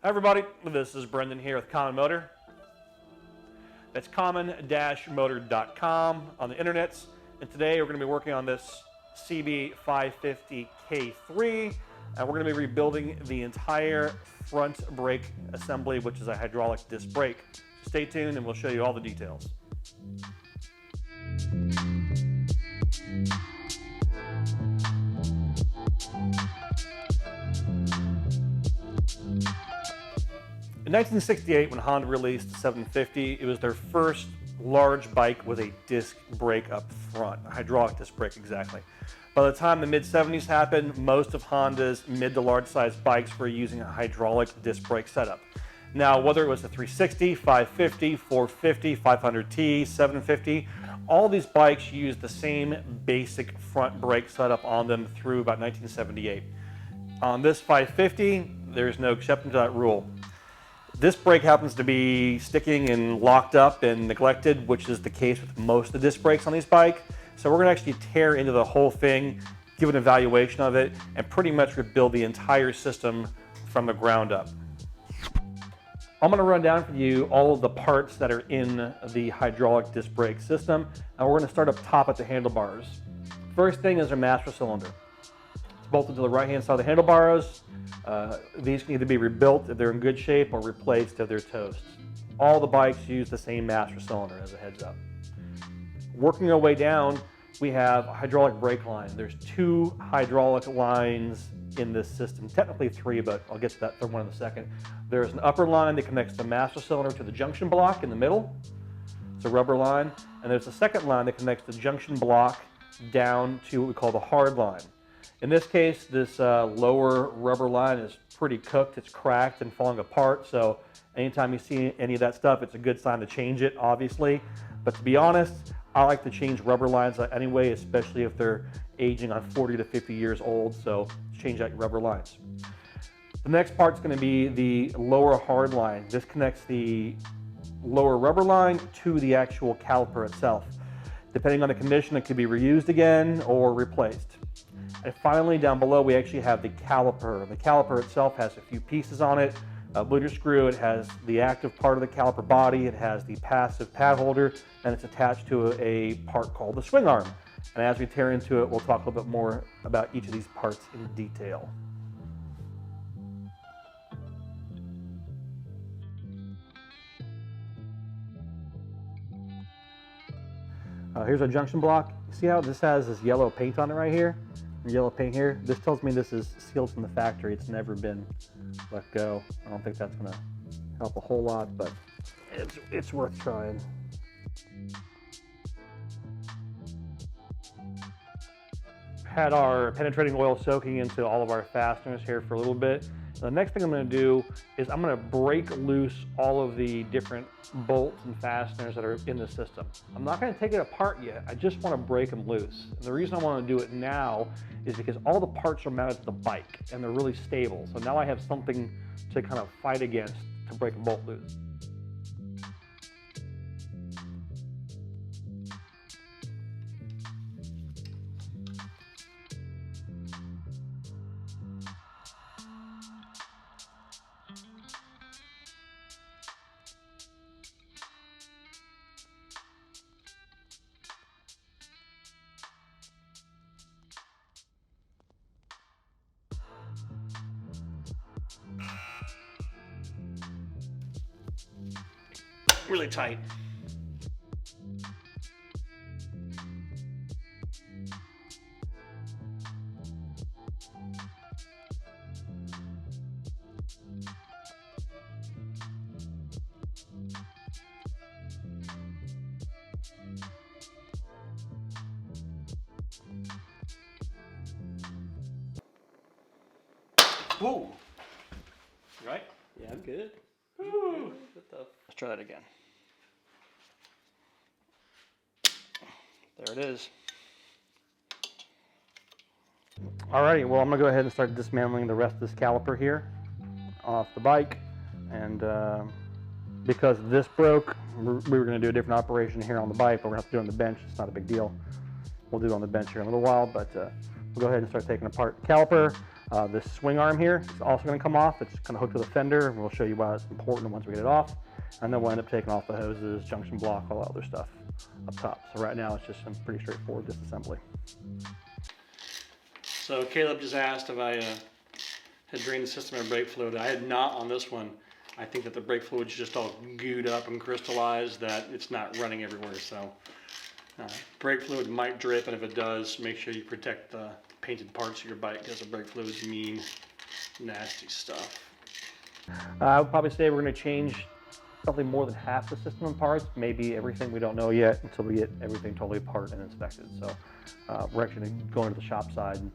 Hi everybody, this is Brendan here with Common Motor. That's common-motor.com on the internets. And today we're going to be working on this CB550 K3, and we're going to be rebuilding the entire front brake assembly, which is a hydraulic disc brake. So stay tuned and we'll show you all the details. In 1968, when Honda released the 750, it was their first large bike with a disc brake up front, a hydraulic disc brake exactly. By the time the mid-70s happened, most of Honda's mid to large size bikes were using a hydraulic disc brake setup. Now, whether it was the 360, 550, 450, 500T, 750, all these bikes used the same basic front brake setup on them through about 1978. On this 550, there's no exception to that rule. This brake happens to be sticking and locked up and neglected, which is the case with most of the disc brakes on these bikes. So we're going to actually tear into the whole thing, give an evaluation of it, and pretty much rebuild the entire system from the ground up. I'm going to run down for you all of the parts that are in the hydraulic disc brake system, and we're going to start up top at the handlebars. First thing is our master cylinder. It's bolted to the right-hand side of the handlebars. These can either be rebuilt if they're in good shape or replaced if they're toast. All the bikes use the same master cylinder, as a heads up. Working our way down, we have a hydraulic brake line. There's two hydraulic lines in this system, technically three, but I'll get to that third one in a second. There's an upper line that connects the master cylinder to the junction block in the middle. It's a rubber line. And there's a second line that connects the junction block down to what we call the hard line. In this case, this lower rubber line is pretty cooked. It's cracked and falling apart. So anytime you see any of that stuff, it's a good sign to change it, obviously. But to be honest, I like to change rubber lines anyway, especially if they're aging on 40 to 50 years old. So change out your rubber lines. The next part's going to be the lower hard line. This connects the lower rubber line to the actual caliper itself. Depending on the condition, it could be reused again or replaced. And finally, down below, we actually have the caliper. The caliper itself has a few pieces on it. A bleeder screw, it has the active part of the caliper body, it has the passive pad holder, and it's attached to a part called the swing arm. And as we tear into it, we'll talk a little bit more about each of these parts in detail. Here's our junction block. See how this has this yellow paint on it right here? Yellow paint here. This tells me this is sealed from the factory. It's never been let go. I don't think that's going to help a whole lot, but it's worth trying. Had our penetrating oil soaking into all of our fasteners here for a little bit. The next thing I'm going to do is I'm going to break loose all of the different bolts and fasteners that are in the system. I'm not going to take it apart yet. I just want to break them loose. And the reason I want to do it now is because all the parts are mounted to the bike and they're really stable. So now I have something to kind of fight against to break a bolt loose. Really tight. Whoa. You right? Yeah, I'm good. Woo. Let's try that again. There it is. Alrighty, well I'm going to go ahead and start dismantling the rest of this caliper here off the bike. And because this broke, we were going to do a different operation here on the bike, but we're going to have to do it on the bench. It's not a big deal. We'll do it on the bench here in a little while, but we'll go ahead and start taking apart the caliper. This swing arm here is also going to come off. It's kind of hooked to the fender, and we'll show you why it's important once we get it off. And then we'll end up taking off the hoses, junction block, all that other stuff up top. So right now it's just some pretty straightforward disassembly. So Caleb just asked if I had drained the system of brake fluid. I had not on this one. I think that the brake fluid's just all gooed up and crystallized, that it's not running everywhere. So brake fluid might drip, and if it does, make sure you protect the painted parts of your bike, because the brake fluid's mean, nasty stuff. I would probably say we're going to change probably more than half the system of parts, maybe everything. We don't know yet until we get everything totally apart and inspected. So we're actually going to go into the shop side and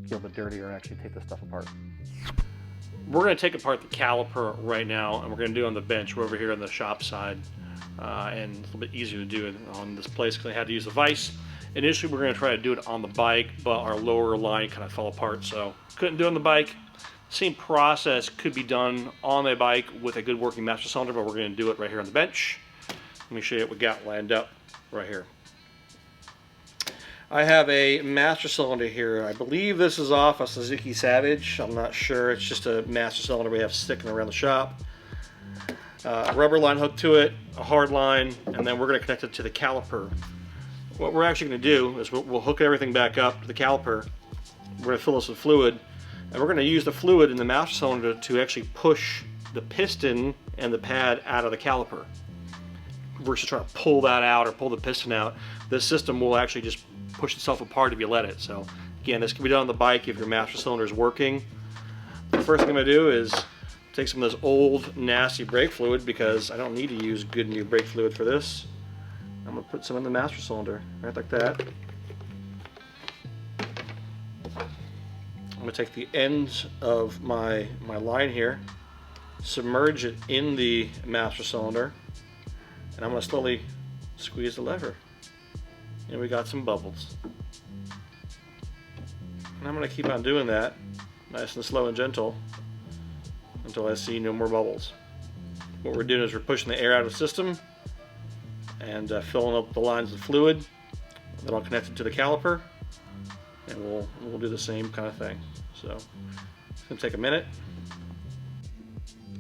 get a little bit dirtier and actually take this stuff apart. We're going to take apart the caliper right now, and we're going to do it on the bench. We're over here on the shop side, and it's a little bit easier to do it on this place because I had to use the VISE. Initially, we're going to try to do it on the bike, but our lower line kind of fell apart, so couldn't do it on the bike. Same process could be done on a bike with a good working master cylinder, but we're going to do it right here on the bench. Let me show you what we got lined up right here. I have a master cylinder here. I believe this is off a Suzuki Savage. I'm not sure. It's just a master cylinder we have sticking around the shop. A rubber line hooked to it, a hard line, and then we're going to connect it to the caliper. What we're actually going to do is we'll hook everything back up to the caliper. We're going to fill this with fluid, and we're going to use the fluid in the master cylinder to actually push the piston and the pad out of the caliper. We're just trying to pull that out or pull the piston out. This system will actually just push itself apart if you let it. So again, this can be done on the bike if your master cylinder is working. The first thing I'm going to do is take some of this old nasty brake fluid, because I don't need to use good new brake fluid for this. I'm going to put some in the master cylinder, right like that. I'm going to take the ends of my line here, submerge it in the master cylinder, and I'm going to slowly squeeze the lever. And we got some bubbles. And I'm going to keep on doing that, nice and slow and gentle, until I see no more bubbles. What we're doing is we're pushing the air out of the system and filling up the lines of fluid. Then I'll connect it to the caliper, and we'll do the same kind of thing. So it's going to take a minute.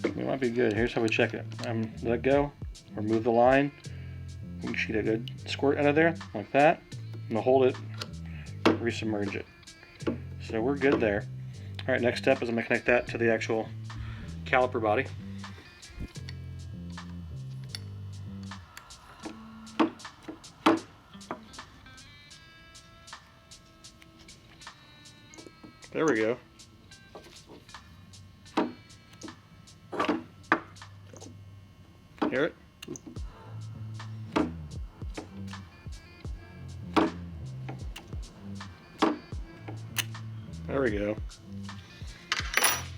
It might be good. Here's how we check it. Let it go, remove the line. We can shoot a good squirt out of there, like that. I'm going to hold it, resubmerge it. So we're good there. All right, next step is I'm going to connect that to the actual caliper body. There we go. Hear it? There we go.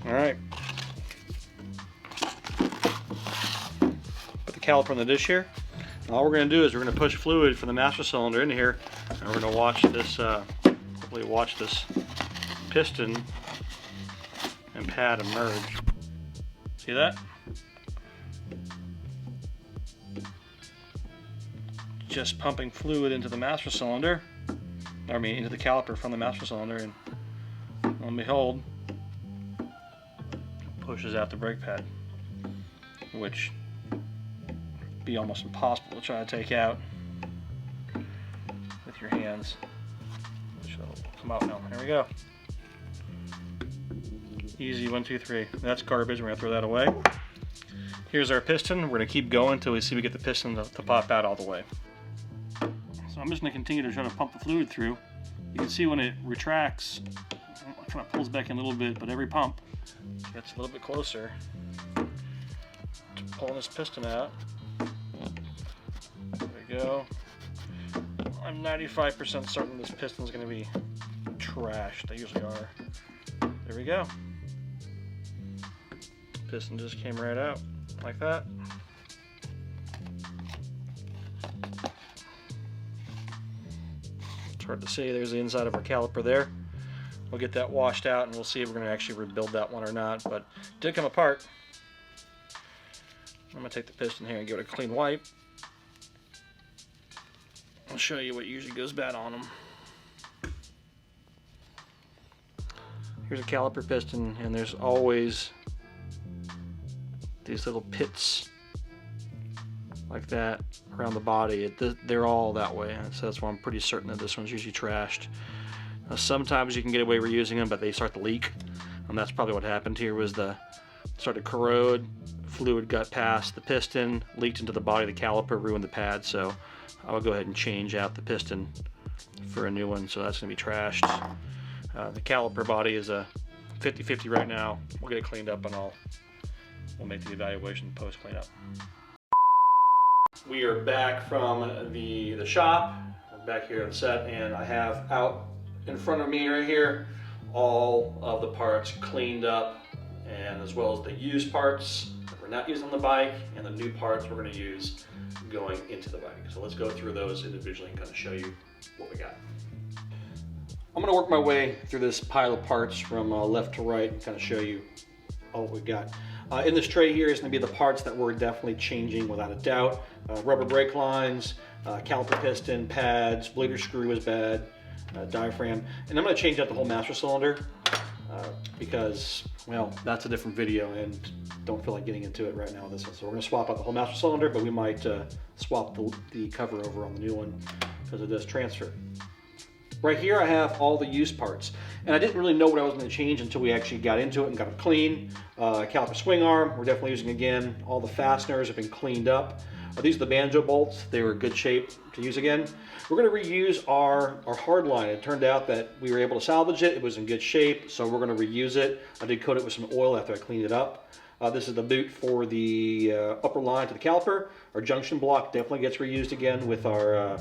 All right. Put the caliper on the dish here. All we're going to do is we're going to push fluid from the master cylinder into here, and we're going to watch this. Hopefully, watch this piston and pad emerge. See that? Just pumping fluid into the master cylinder, into the caliper from the master cylinder, and lo and behold, pushes out the brake pad, which would be almost impossible to try to take out with your hands. Which will come out now. There we go. Easy, 1, 2, 3. That's garbage. We're gonna throw that away. Here's our piston. We're gonna keep going until we see we get the piston to pop out all the way. So I'm just gonna continue to try to pump the fluid through. You can see when it retracts, it kind of pulls back in a little bit, but every pump gets a little bit closer to pulling this piston out. There we go. I'm 95% certain this piston's gonna be trashed. They usually are. There we go. Piston just came right out like that. It's hard to see. There's the inside of our caliper there. We'll get that washed out, and we'll see if we're going to actually rebuild that one or not, but it did come apart. I'm going to take the piston here and give it a clean wipe. I'll show you what usually goes bad on them. Here's a caliper piston, and there's always these little pits like that around the body. They're all that way, so that's why I'm pretty certain that this one's usually trashed. Sometimes you can get away reusing them, but they start to leak, and that's probably what happened here. Was started to corrode, fluid got past the piston, leaked into the body of the caliper, ruined the pad. So I will go ahead and change out the piston for a new one, so that's going to be trashed. The caliper body is a 50-50 right now. We'll get it cleaned up, and we'll make the evaluation post cleanup. We are back from the shop. We're back here on set, and I have out in front of me right here all of the parts cleaned up, and as well as the used parts that we're not using on the bike, and the new parts we're going to use going into the bike. So let's go through those individually and kind of show you what we got. I'm going to work my way through this pile of parts from left to right and kind of show you all we got. In this tray here is going to be the parts that we're definitely changing without a doubt. Rubber brake lines, caliper piston, pads, bleeder screw is bad, diaphragm, and I'm going to change out the whole master cylinder because, well, that's a different video and don't feel like getting into it right now with this one. So we're going to swap out the whole master cylinder, but we might swap the cover over on the new one because it does transfer. Right here I have all the used parts, and I didn't really know what I was going to change until we actually got into it and got them clean. Caliper swing arm, we're definitely using again. All the fasteners have been cleaned up. These are the banjo bolts. They were in good shape to use again. We're going to reuse our hard line. It turned out that we were able to salvage it. It was in good shape, so we're going to reuse it. I did coat it with some oil after I cleaned it up. This is the boot for the upper line to the caliper. Our junction block definitely gets reused again with our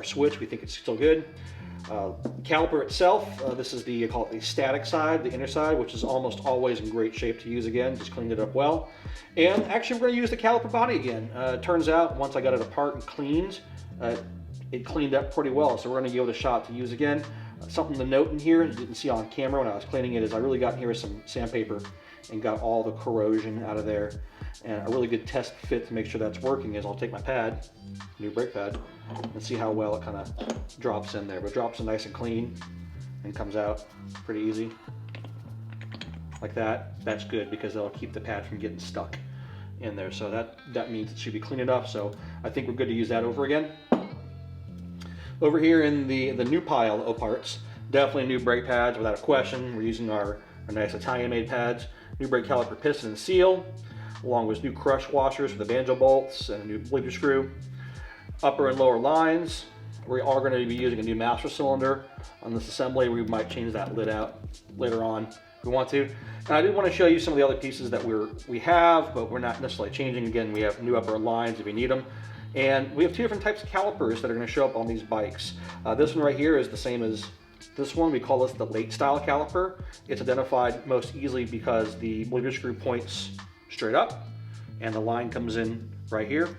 switch. We think it's still good. Caliper itself, this is the, call it the static side, the inner side, which is almost always in great shape to use again. Just cleaned it up well. And actually we're going to use the caliper body again. It turns out once I got it apart and cleaned, it cleaned up pretty well. So we're going to give it a shot to use again. Something to note in here, you didn't see on camera when I was cleaning it, is I really got in here with some sandpaper and got all the corrosion out of there. And a really good test fit to make sure that's working is I'll take my pad, new brake pad, and see how well it kind of drops in there. But it drops in nice and clean and comes out pretty easy. Like that. That's good because that'll keep the pad from getting stuck in there. So that means it should be clean enough. So I think we're good to use that over again. Over here in the new pile of parts, definitely new brake pads without a question. We're using our nice Italian made pads. New brake caliper piston and seal, along with new crush washers for the banjo bolts and a new bleeder screw. Upper and lower lines, we are going to be using a new master cylinder on this assembly. We might change that lid out later on if we want to. And I did want to show you some of the other pieces that we have, but we're not necessarily changing. Again, we have new upper lines if we need them. And we have two different types of calipers that are going to show up on these bikes. This one right here is the same as this one. We call this the late style caliper. It's identified most easily because the bleeder screw points straight up and the line comes in right here.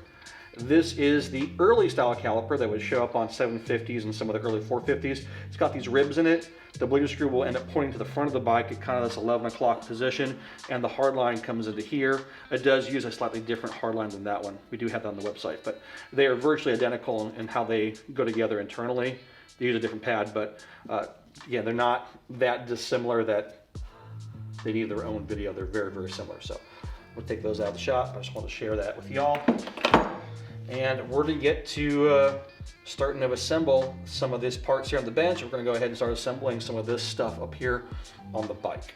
This is the early style caliper that would show up on 750s and some of the early 450s. It's got these ribs in it. The bleeder screw will end up pointing to the front of the bike at kind of this 11 o'clock position, and the hard line comes into here. It does use a slightly different hard line than that one. We do have that on the website, but they are virtually identical in how they go together internally. They use a different pad, but yeah, they're not that dissimilar that they need their own video. They're very, very similar. So we'll take those out of the shop. I just want to share that with y'all. And we're going to get to starting to assemble some of these parts here on the bench. We're going to go ahead and start assembling some of this stuff up here on the bike.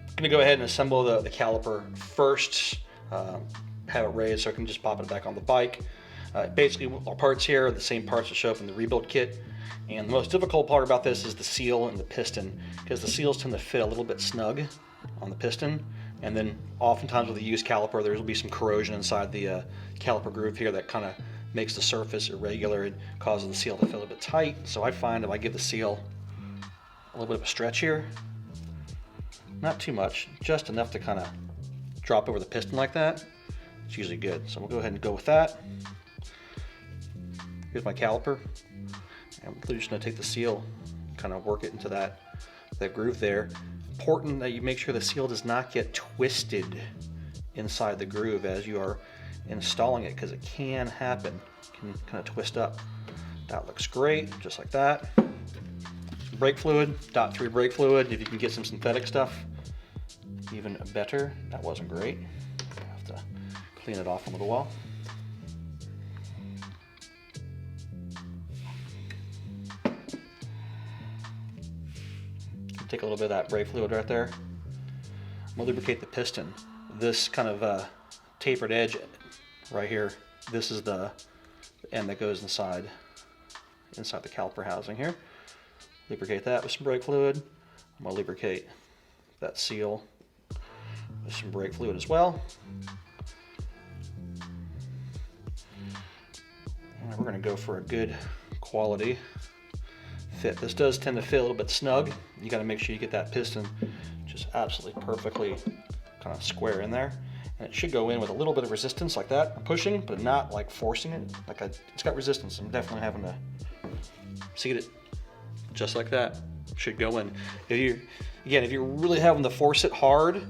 I'm going to go ahead and assemble the caliper first, have it raised so I can just pop it back on the bike. Basically, our parts here are the same parts that show up in the rebuild kit. And the most difficult part about this is the seal and the piston, because the seals tend to fit a little bit snug on the piston. And then oftentimes with a used caliper, there will be some corrosion inside the caliper groove here that kind of makes the surface irregular. It causes the seal to feel a bit tight. So I find if I give the seal a little bit of a stretch here, not too much, just enough to kind of drop over the piston like that, it's usually good. So we'll go ahead and go with that. Here's my caliper. I'm just going to take the seal, kind of work it into that groove there. Important that you make sure the seal does not get twisted inside the groove as you are installing it, because it can happen. It can kind of twist up. That looks great, just like that. Brake fluid, .3 brake fluid. If you can get some synthetic stuff, even better. That wasn't great. I have to clean it off a little while. Take a little bit of that brake fluid right there. I'm gonna lubricate the piston. This kind of tapered edge right here, this is the end that goes inside the caliper housing here. Lubricate that with some brake fluid. I'm gonna lubricate that seal with some brake fluid as well. And we're gonna go for a good quality fit. This does tend to fit a little bit snug. You gotta make sure you get that piston just absolutely perfectly kind of square in there. And it should go in with a little bit of resistance like that. I'm pushing, but not like forcing it. It's got resistance. I'm definitely having to seat it just like that. Should go in. If you're really having to force it hard,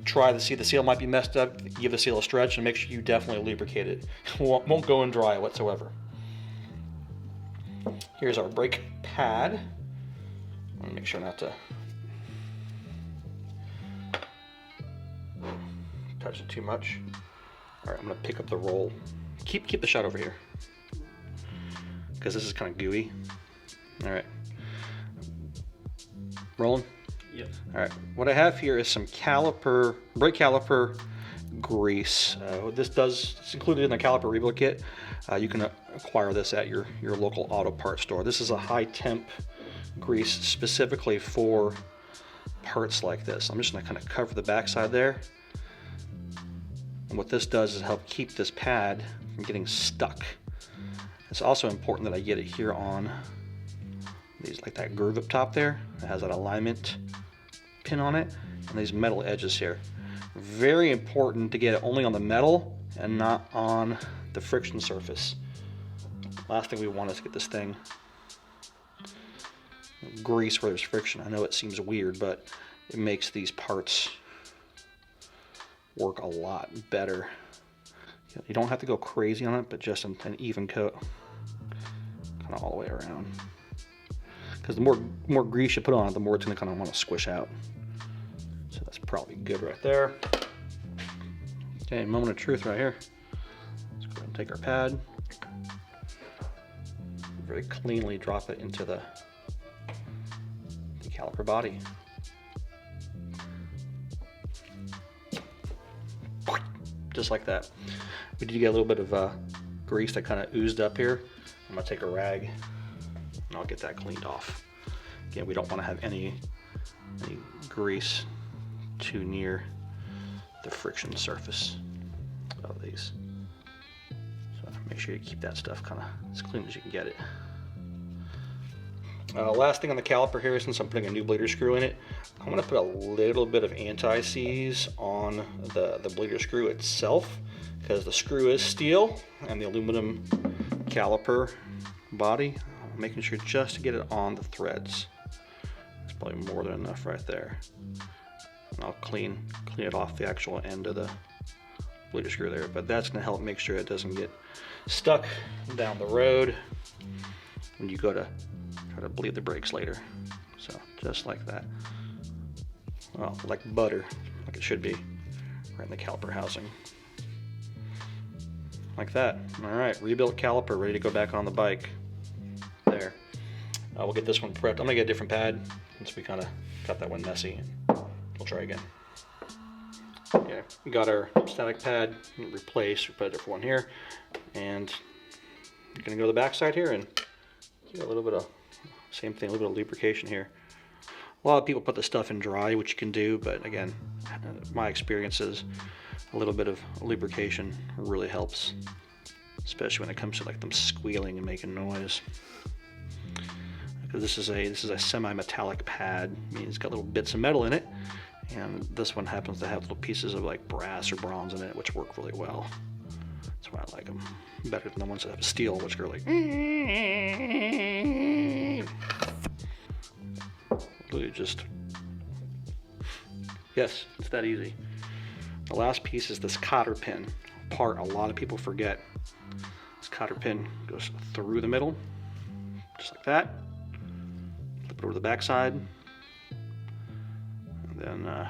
try to see the seal might be messed up. Give the seal a stretch and make sure you definitely lubricate it. Won't go in dry whatsoever. Here's our brake pad. I'm gonna make sure not to touch it too much. All right, I'm gonna pick up the roll. Keep the shot over here, because this is kind of gooey. All right, rolling. Yep. All right, what I have here is some brake caliper grease. It's included in the caliper rebuild kit. You can acquire this at your local auto parts store. This is a high temp grease specifically for parts like this. I'm just gonna kind of cover the backside there. And what this does is help keep this pad from getting stuck. It's also important that I get it here on these, like that groove up top there. It has that alignment pin on it, and these metal edges here. Very important to get it only on the metal and not on the friction surface. Last thing we want is to get this thing grease where there's friction. I know it seems weird, but it makes these parts work a lot better. You don't have to go crazy on it, but just an even coat, kind of all the way around. Because the more grease you put on it, the more it's going to kind of want to squish out. So that's probably good right there. Okay, moment of truth right here. Let's go ahead and take our pad. Very cleanly drop it into the caliper body. Just like that. We did get a little bit of grease that kind of oozed up here. I'm gonna take a rag and I'll get that cleaned off. Again, we don't want to have any grease too near the friction surface of these. So make sure you keep that stuff kind of as clean as you can get it. Last thing on the caliper here, since I'm putting a new bleeder screw in it, I'm going to put a little bit of anti-seize on the bleeder screw itself, because the screw is steel and the aluminum caliper body. I'm making sure just to get it on the threads. It's probably more than enough right there. And I'll clean it off the actual end of the bleeder screw there, but that's going to help make sure it doesn't get stuck down the road when you go to try to bleed the brakes later. So just like that. Well, like butter, like it should be, right in the caliper housing. Like that. All right, rebuilt caliper, ready to go back on the bike. There. We'll get this one prepped. I'm gonna get a different pad since we kind of got that one messy. We'll try again. Okay, we got our static pad replaced. We put a different one here, and you're gonna go to the back side here and get a little bit of same thing, a little bit of lubrication here. A lot of people put the stuff in dry, which you can do, but again, my experience is a little bit of lubrication really helps, especially when it comes to like them squealing and making noise. Because this is a semi-metallic pad, meaning it's got little bits of metal in it, and this one happens to have little pieces of like brass or bronze in it, which work really well. That's why I like them better than the ones that have steel, which are like just, yes, it's that easy. The last piece is this cotter pin. part a lot of people forget. This cotter pin goes through the middle, just like that. Flip it over the back side, and then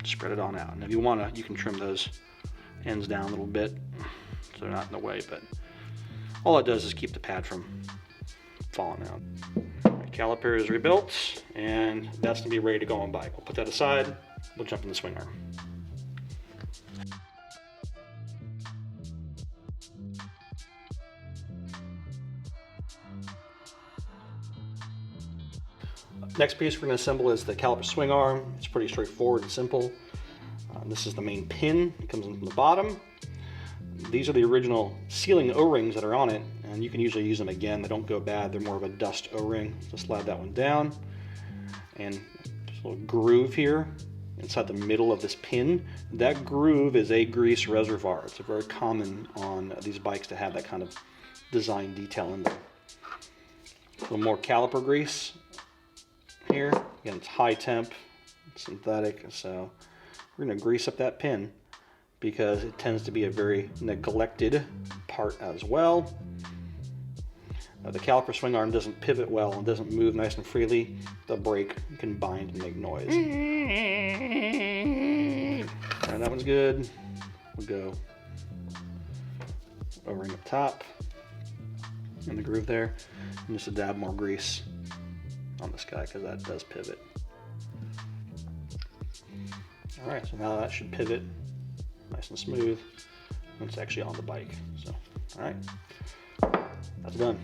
spread it on out. And if you want to, you can trim those ends down a little bit so they're not in the way, but all it does is keep the pad from falling out. The caliper is rebuilt, and that's gonna be ready to go on bike. We'll put that aside, we'll jump in the swing arm. Next piece we're going to assemble is the caliper swing arm. It's pretty straightforward and simple. This is the main pin. It comes in from the bottom. These are the original sealing O-rings that are on it, and you can usually use them again. They don't go bad. They're more of a dust O-ring. So slide that one down, and there's a little groove here inside the middle of this pin. That groove is a grease reservoir. It's very common on these bikes to have that kind of design detail in there. A little more caliper grease here. Again, it's high temp, synthetic, so we're going to grease up that pin because it tends to be a very neglected part as well. The caliper swing arm doesn't pivot well and doesn't move nice and freely. The brake can bind and make noise. And that one's good. We'll go O-ring up top in the groove there, and just a dab more grease on this guy because that does pivot. All right, so now that should pivot nice and smooth when it's actually on the bike. So, all right, that's done.